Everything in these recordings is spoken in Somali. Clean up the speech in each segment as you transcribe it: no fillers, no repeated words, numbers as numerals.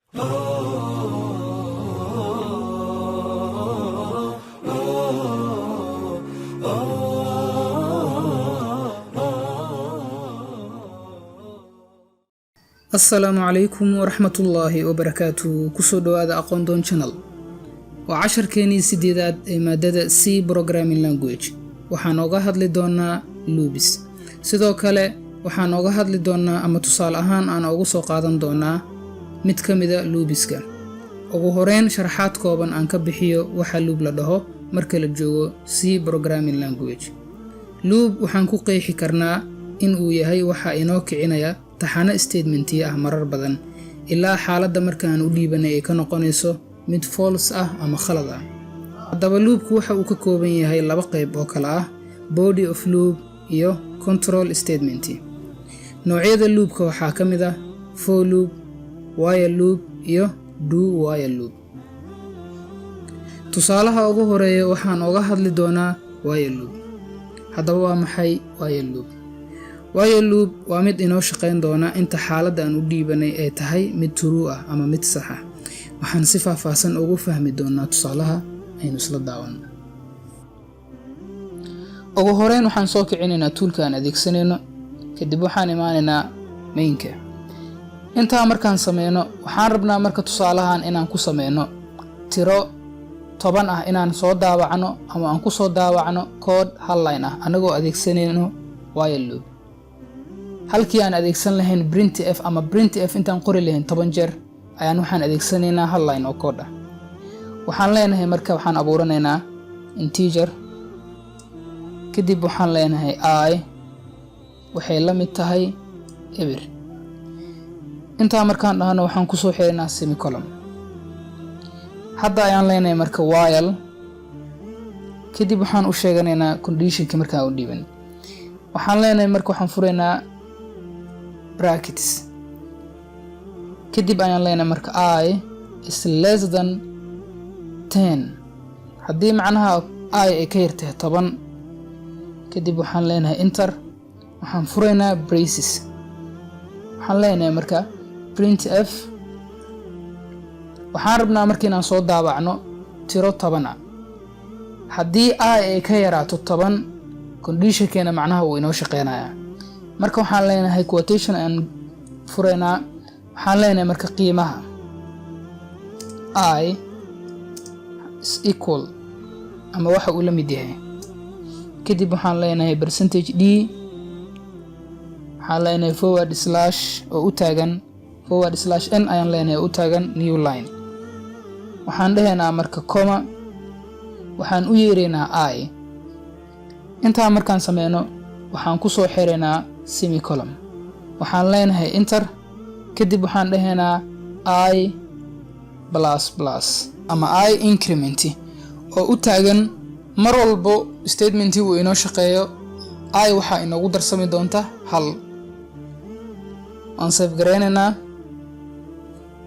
السلام عليكم ورحمة الله وبركاته. كسو دواد أقوان دون channel وعشر كيني سيديداد مادة C Programming Language waxaan oga hadli doonaa loops. sidoo kale waxaan oga hadli doonaa ama tusaale ahaan aan ugu soo qaadan doonaa mid kamida loopska. ugu horeyn sharaxaad kooban aan ka bixiyo waxa loop la dhaho marka la joogo C Programming Language. loop waxaan ku qeexi karnaa in uu yahay waxa inoo kicinaya taxana statementi ah marar badan ilaa xaaladda markaan u dhiibanay ay ka noqonayso mid false ah ama khalad ah. haddaba loopku waxa uu ka kooban yahay laba qayb oo kala ah body of loop iyo control statement. noocyada loopka waxaa ka mid ah for loop, while loop iyo do while loop. tusaalaha ugu horeeya waxaan uga hadli doonaa while loop. haddaba waa maxay while loop? while loop waa mid inoo shaqeyn doona inta xaaladda aan u dhiibanay ay tahay mid true ah ama mid sax ah. waxaan si faahfaahsan ugu fahmi doonaa tusaalaha aynu isla daawanno. ugu horeyn waxaan soo kicinaynaa toolka aan adeegsanayno, kadib waxaan imaanaynaa mainka. intaa markaan sameyno waxaan rabnaa marka tusaalahan inaan ku sameyno tiro 10 ah inaan soo daawacno ama aan ku soo daawacno code hal line ah anagoo adeegsanayno while loop. halkii aan adeegsan lahayn printf ama printf intaan qori lahayn 10 jeer ayaan waxaan adeegsanaynaa hal line oo code ah. waxaan leenahay marka waxaan abuuranaynaa integer, kadib waxaan leenahay I waxay la mid tahay eber. intaa markaan dhahno waxaan ku soo xirnaa semicolon. hadda ayaan leenahay marka while, kadib waxaan u sheeganaynaa conditionka markaan u dhiiban. waxaan leenahay marka waxaan furaynaa brackets, kadib ayaan leenahay marka I is less than 10. haddii macnaha I ay ka yartahay 10, kadib waxaan leenahay enter. waxaan furaynaa braces. waxaan leenahay marka printf. waxaan rabnaa marka inaan soo daawacno tiro 10 ah. haddii I ay ka yaraato 10, conditionkeena macnaha uu inoo shaqeynayaa. marka waxaan leenahay quotation aan furaynaa. waxaan leenahay marka qiimaha I is equal ama waxa uu la mid yahay. kadib waxaan leenahay percentage d. waxaan leenahay forward slash oo u taagan forward slash n ayaan leenahay u taagan new line. waxaan dhahaynaa marka comma. waxaan u yeeraynaa I. intaa markaan sameyno waxaan ku soo xiraynaa semicolon. waxaan leenahay enter. kadib waxaan dhahaynaa I plus plus ama I increment oo u taagan mar walbo statementi uu inoo shaqeeyo I waxa inoogu darsami doonta hal. aan save gareynaynaa.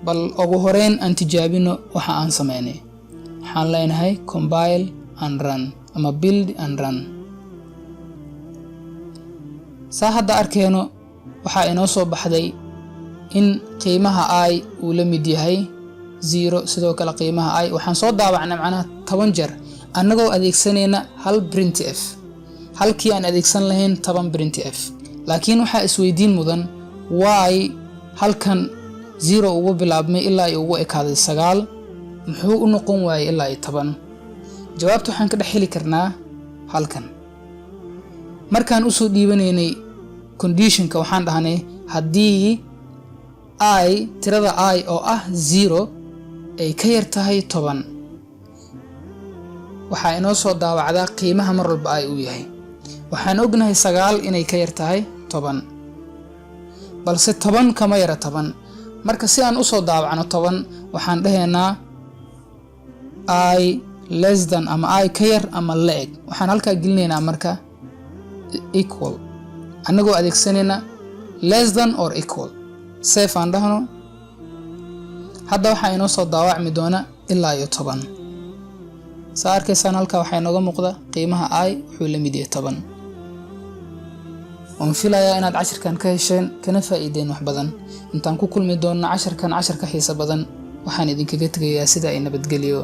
bal ugu horeyn aan tijaabino waxa aan sameynay. waxaan leenahay compile and run ama build and run. saa hadda arkeeno waxaa inoo soo baxday in qiimaha I uu la mid yahay 0. sidoo kale qiimaha I waxaan soo daawacnay macnaha 10 jeer annagoo adeegsanayna hal printf halkii aan adeegsan lahayn 10 printf. laakiin waxaa isweydiin mudan why halkan 0 ugu bilaabmay ilaa ay ugu ekaaday 9 muxuu u noqon waayay ilaa ay 10? jawaabta waxaan ka dhex heli karnaa halkan. markaan u soo dhiibanaynay conditionka waxaan dhahnay haddii I tirada I oo ah 0 ay ka yar tahay 10, waxaa inoo soo daawacdaa qiimaha mar walba ay uu yahay. waxaan ognahay 9 inay ka yar tahay 10, balse 10 kama yara 10. marka si aan u soo daawacno 10 waxaan dhahaynaa I less than ama I ka yar ama la eg. waxaan halkaa gelinaynaa marka equal annagoo adeegsanayna less than or equal. save aan dhahno. hadda waxaa inoo soo daawacmi doona ilaa iyo 10. saa arkaysaan halkaa waxaa inooga muuqda qiimaha I wuxuu la mid yahay 10. oon filayaa inaad cashirkan ka hesheen kana faa'iideen wax badan. intaan ku kulmi doonno cashirkan ka xiiso badan waxaan idinkaga tegayaa sida ay nabadgeliyo.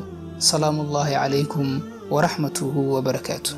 salaamullaahi calaykum ورحمته وبركاته.